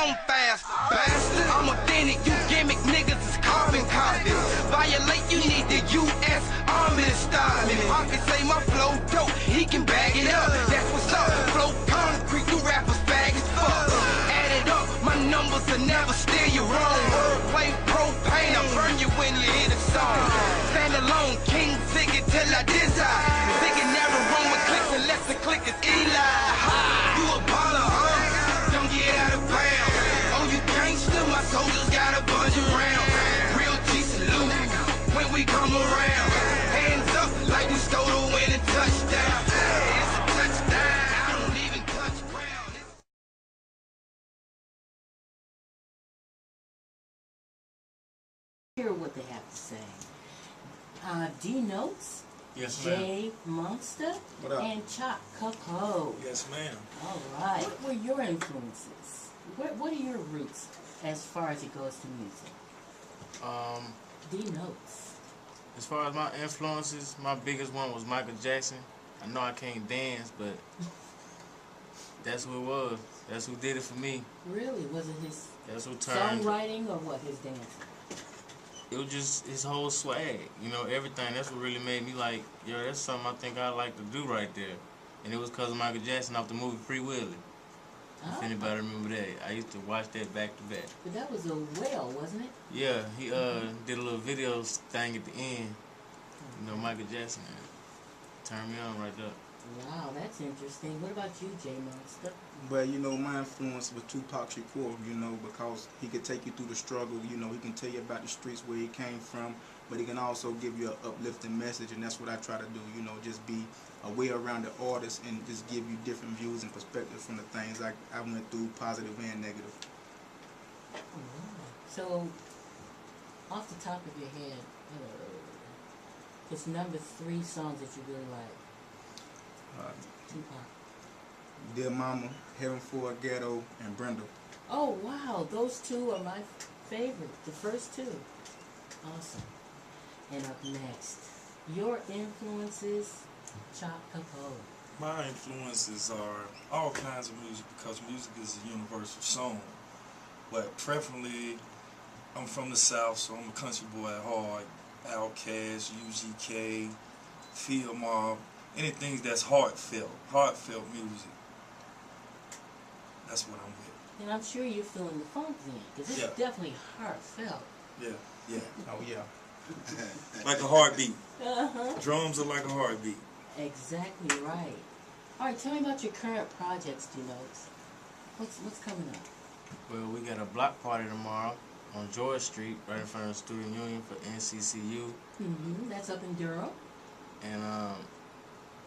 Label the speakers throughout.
Speaker 1: home fast, bastard. I'm authentic, you gimmick niggas is carbon copies. Violate, you need the U.S. Army to stop me. Pocket say my flow dope, he can bag it up. That's what's up. Flow concrete, you rappers bag as fuck. Add it up, my numbers will never steer you wrong. Wordplay propane, I burn you when you hear the song. Stand alone, King Ziggy till I desire. Ziggy never run with clicks unless the click is Eli. You Apollo, don't get out of bounds. Oh, you gangster, my soldiers got a bunch of rounds. Real G salute when we come around. Hands up like we stole the winning touchdown. It's a touchdown, I don't even touch ground.
Speaker 2: Hear what they have to say. D-Notes,
Speaker 3: Yes, ma'am.
Speaker 2: J-Monsta, and Chop Capo.
Speaker 3: Yes, ma'am.
Speaker 2: All right. What were your influences? What are your roots as far as it goes to music? D-Notes.
Speaker 4: As far as my influences, my biggest one was Michael Jackson. I know I can't dance, but that's who it was. That's who did it for me.
Speaker 2: Really? Was it his
Speaker 4: That's who turned.
Speaker 2: songwriting or what, his dancing?
Speaker 4: It was just his whole swag, you know, everything. That's what really made me like, yo, that's something I think I'd like to do right there. And it was because of Michael Jackson off the movie Free Willy. If anybody remember that. I used to watch that back to back.
Speaker 2: But that was a whale, wasn't it?
Speaker 4: Yeah, he did a little video thing at the end. You know, Michael Jackson turned me on right there.
Speaker 2: Wow, that's interesting. What about you, J-Monsta?
Speaker 5: But you know, my influence was Tupac Shakur, you know, because he could take you through the struggle, you know, he can tell you about the streets where he came from, but he can also give you an uplifting message, and that's what I try to do, you know, just be a way-around the artist and just give you different views and perspectives from the things I went through, positive and negative.
Speaker 2: So, off the top of your head, it's number 3 songs that you really like. Tupac.
Speaker 5: Dear Mama, Heaven for a Ghetto, and Brenda.
Speaker 2: Oh wow, those 2 are my favorite. The first 2. Awesome. And up next, your influences, Chop Capo.
Speaker 3: My influences are all kinds of music because music is a universal song. But preferably, I'm from the South, so I'm a country boy at heart. Outkast, UGK, Field Mob, anything that's heartfelt music. That's what I'm with.
Speaker 2: And I'm sure you're feeling the funk then, because it's definitely heartfelt.
Speaker 3: Yeah.
Speaker 5: Oh yeah.
Speaker 3: Like a heartbeat. Drums are like a heartbeat.
Speaker 2: Exactly right. All right, tell me about your current projects, D-Notes. What's coming up?
Speaker 4: Well, we got a block party tomorrow on George Street, right in front of the Student Union for NCCU.
Speaker 2: That's up in Durham.
Speaker 4: And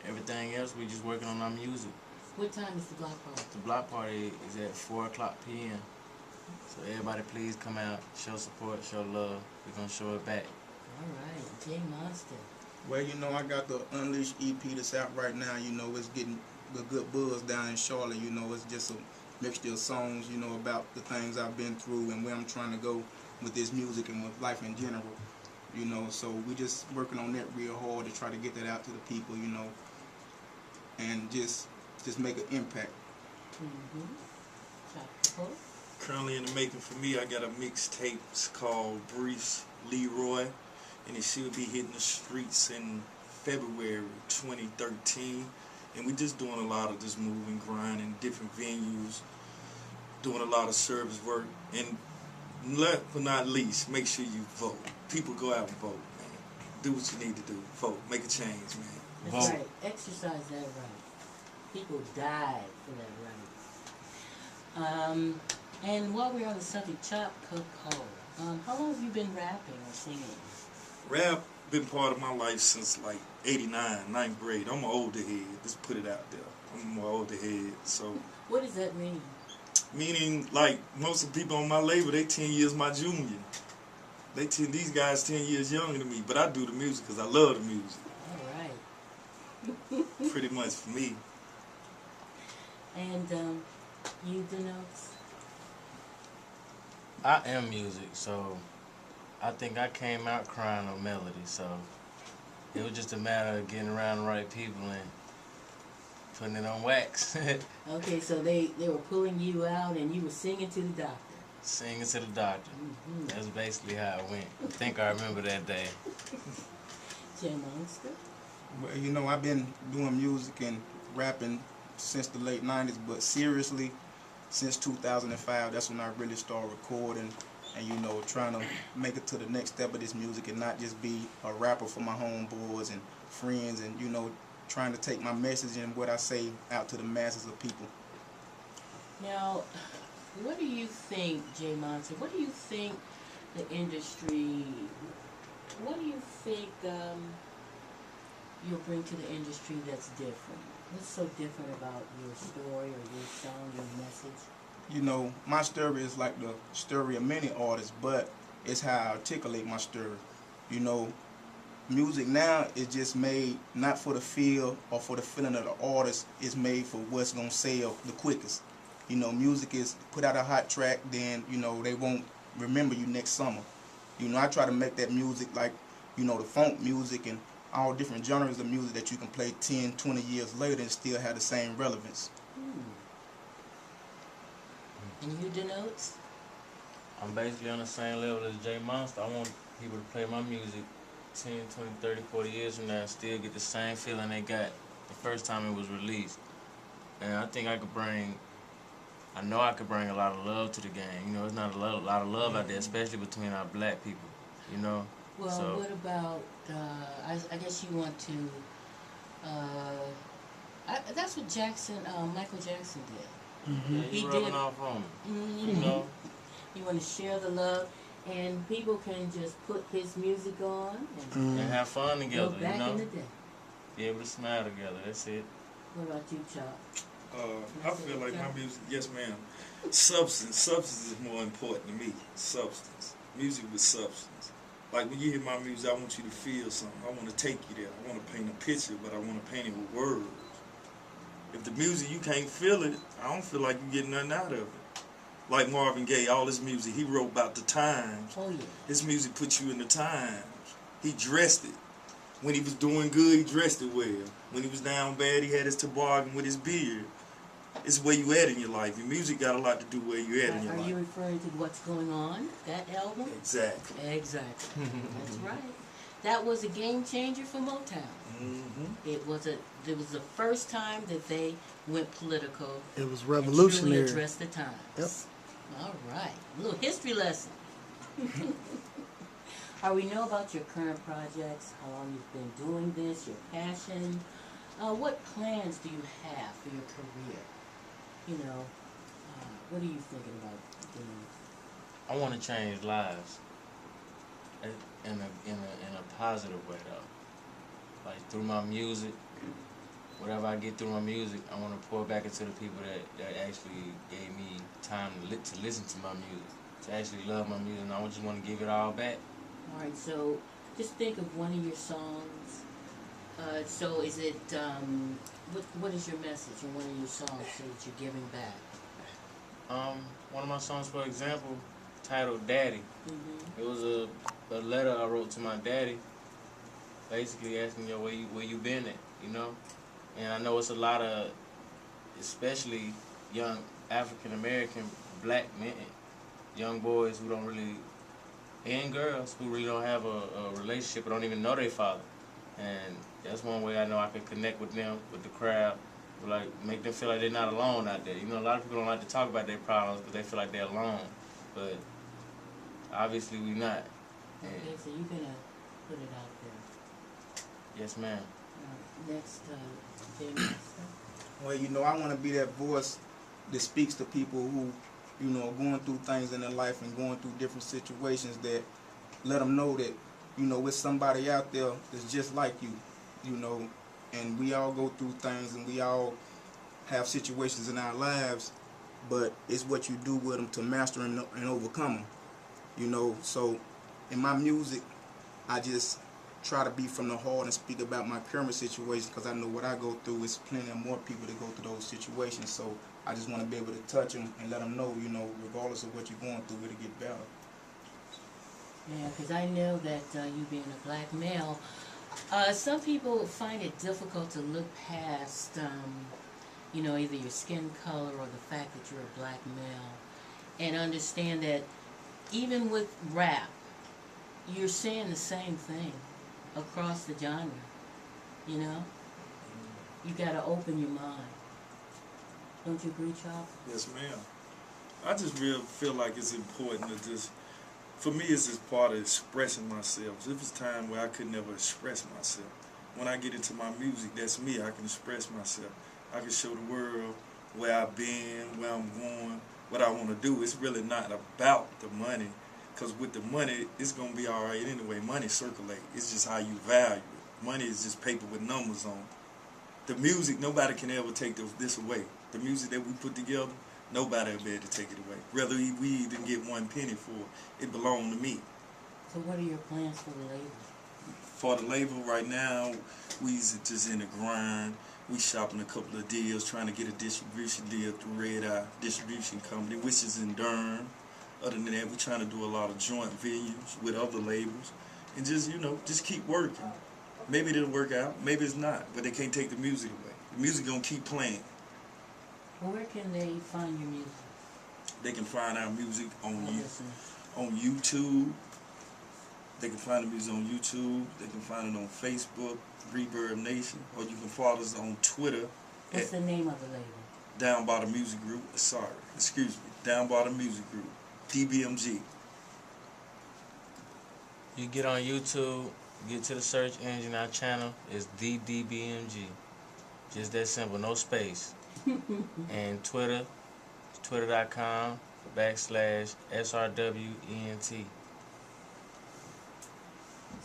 Speaker 4: everything else, we just working on our music.
Speaker 2: What time is the block party?
Speaker 4: The block party is at 4 o'clock p.m. So everybody please come out, show support, show love. We're going to show it back.
Speaker 2: All right, J-Monsta.
Speaker 5: Well, you know, I got the Unleashed EP that's out right now. You know, it's getting the good buzz down in Charlotte. You know, it's just a mixture of songs, you know, about the things I've been through and where I'm trying to go with this music and with life in general. You know, so we just working on that real hard to try to get that out to the people, you know, and just make an impact.
Speaker 3: Currently in the making for me, I got a mixtape called Briefs Leroy, and it should be hitting the streets in February 2013. And we just doing a lot of this moving, grinding, different venues, doing a lot of service work. And last but not least, make sure you vote. People go out and vote, man. Do what you need to do. Vote. Make a change, man.
Speaker 2: That's
Speaker 4: Vote.
Speaker 2: right. Exercise that right. People died for that right. And while we're on the subject, Chop Capo, how long have you been rapping or singing?
Speaker 3: Rap been part of my life since like 89, 9th grade. I'm an older head. Just put it out there. I'm an older head. So.
Speaker 2: What does that mean?
Speaker 3: Meaning, like, most of the people on my label, they 10 years my junior. These guys 10 years younger than me, but I do the music because I love the music.
Speaker 2: All right.
Speaker 3: Pretty much for me.
Speaker 2: And you, D-Notes?
Speaker 4: I am music, so I think I came out crying on melody, so it was just a matter of getting around the right people and putting it on wax.
Speaker 2: Okay, so they were pulling you out and you were singing to the doctor.
Speaker 4: Singing to the doctor.
Speaker 2: Mm-hmm.
Speaker 4: That's basically how it went. I think I remember that day.
Speaker 2: J-Monsta?
Speaker 5: Well, you know, I've been doing music and rapping since the late 90s, but seriously, since 2005, that's when I really started recording and, you know, trying to make it to the next step of this music and not just be a rapper for my homeboys and friends and, you know, trying to take my message and what I say out to the masses of people.
Speaker 2: Now, what do you think, J-Monsta, what do you think the industry, what do you think you'll bring to the industry that's different? What's so different about your story or your song, your message?
Speaker 5: You know, my story is like the story of many artists, but it's how I articulate my story. You know, music now is just made not for the feel or for the feeling of the artist. It's made for what's going to sell the quickest. You know, music is put out a hot track, then, you know, they won't remember you next summer. You know, I try to make that music like, you know, the funk music and all different genres of music that you can play 10, 20 years later and still have the same relevance.
Speaker 2: And you, Notez?
Speaker 4: I'm basically on the same level as J-Monsta. I want people to play my music 10, 20, 30, 40 years from now and still get the same feeling they got the first time it was released. And I think I know I could bring a lot of love to the game. You know, there's not a lot of love out there, especially between our black people, you know?
Speaker 2: Well,
Speaker 4: so,
Speaker 2: what about, I guess you want to, that's what Michael Jackson did.
Speaker 4: yeah,
Speaker 2: He
Speaker 4: rubbing
Speaker 2: did.
Speaker 4: off on me,
Speaker 2: Mm-hmm.
Speaker 4: you know?
Speaker 2: You want to share the love, and people can just put his music on
Speaker 4: And have fun
Speaker 2: go
Speaker 4: together,
Speaker 2: back
Speaker 4: you know?
Speaker 2: in the day.
Speaker 4: Be able to smile together, that's it.
Speaker 2: What about you, Chop?
Speaker 3: I feel like my music, yes ma'am, substance is more important to me. Substance, music with substance. Like when you hear my music, I want you to feel something. I want to take you there. I want to paint a picture, but I want to paint it with words. If the music, you can't feel it, I don't feel like you're getting nothing out of it. Like Marvin Gaye, all his music, he wrote about the times.
Speaker 2: Oh, yeah.
Speaker 3: His music put you in the times. He dressed it. When he was doing good, he dressed it well. When he was down bad, he had his toboggan with his beard. It's where you at in your life. Your music got a lot to do where you at in your
Speaker 2: Are
Speaker 3: life.
Speaker 2: you referring to What's Going On, that album?
Speaker 3: Exactly.
Speaker 2: Exactly. That's right. That was a game changer for Motown.
Speaker 3: Mm-hmm.
Speaker 2: It was the first time that they went political.
Speaker 6: It was
Speaker 2: And
Speaker 6: revolutionary.
Speaker 2: truly addressed the times.
Speaker 6: Yep.
Speaker 2: All right. A little history lesson. We know about your current projects, how long you've been doing this, your passion. What plans do you have for your career? You know, what are you thinking about doing?
Speaker 4: I want to change lives in a positive way, though. Like through my music, whatever I get through my music, I want to pour back into the people that actually gave me time to listen to my music, to actually love my music, and I just want to give it all back.
Speaker 2: All right, so just think of one of your songs. So is it, what is your message in one of your songs so that you're giving back?
Speaker 4: One of my songs, for example, titled Daddy.
Speaker 2: Mm-hmm.
Speaker 4: It was a letter I wrote to my daddy, basically asking, where you been at, you know? And I know it's a lot of, especially young African-American black men, young boys who don't really, and girls who really don't have a relationship or don't even know their father. And that's one way I know I can connect with them, with the crowd, like make them feel like they're not alone out there. You know, a lot of people don't like to talk about their problems because they feel like they're alone, but obviously we not. And
Speaker 2: Okay, so you're gonna put it out there.
Speaker 4: yes, ma'am.
Speaker 2: Next, J-Monsta.
Speaker 5: Well, you know, I want to be that voice that speaks to people who, you know, are going through things in their life and going through different situations, that let them know that, you know, there's somebody out there that's just like you know, and we all go through things and we all have situations in our lives, but it's what you do with them to master and overcome them, you know. So in my music, I just try to be from the heart and speak about my current situation, because I know what I go through is plenty of more people that go through those situations. So I just want to be able to touch them and let them know, you know, regardless of what you're going through, it'll get better.
Speaker 2: Yeah, because I know that you being a black male, some people find it difficult to look past you know, either your skin color or the fact that you're a black male, and understand that even with rap, you're saying the same thing across the genre, you know? You gotta open your mind. Don't you agree, Chop?
Speaker 3: Yes, ma'am. I just really feel like it's important to just, for me, it's just part of expressing myself. If it's time where I could never express myself, when I get into my music, that's me. I can express myself. I can show the world where I've been, where I'm going, what I want to do. It's really not about the money, because with the money, it's going to be all right anyway. Money circulate. It's just how you value it. Money is just paper with numbers on. The music, nobody can ever take this away. The music that we put together, nobody will be able to take it away. Whether we even get 1 penny for it, it belonged to me.
Speaker 2: So what are your plans for the label?
Speaker 3: For the label right now, we just in the grind. We shopping a couple of deals, trying to get a distribution deal through Red Eye Distribution Company, which is in Durham. Other than that, we're trying to do a lot of joint venues with other labels. And just, you know, just keep working. Maybe it'll work out, maybe it's not, but they can't take the music away. The music gonna keep playing.
Speaker 2: Well, where can they find your music?
Speaker 3: They can find our music on
Speaker 2: Listeners.
Speaker 3: YouTube. They can find the music on YouTube. They can find it on Facebook, Reverb Nation, or you can follow us on Twitter.
Speaker 2: What's the name of the label?
Speaker 3: Down Bottom Music Group. Down Bottom Music Group, DBMG.
Speaker 4: You get on YouTube, get to the search engine, our channel is the DBMG. Just that simple, no space. And Twitter, twitter.com/SRWENT.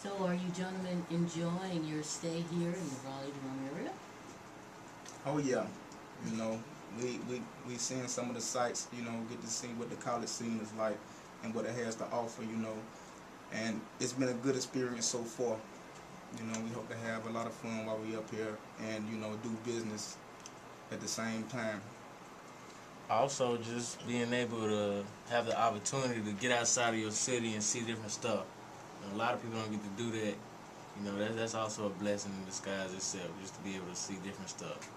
Speaker 2: So are you gentlemen enjoying your stay here in the Raleigh-Durham area?
Speaker 5: Oh yeah, you know, we seeing some of the sites, you know, get to see what the college scene is like and what it has to offer, you know, and it's been a good experience so far. You know, we hope to have a lot of fun while we up here and, you know, do business at the same time.
Speaker 4: Also, just being able to have the opportunity to get outside of your city and see different stuff. A lot of people don't get to do that. You know, that's also a blessing in disguise itself, just to be able to see different stuff.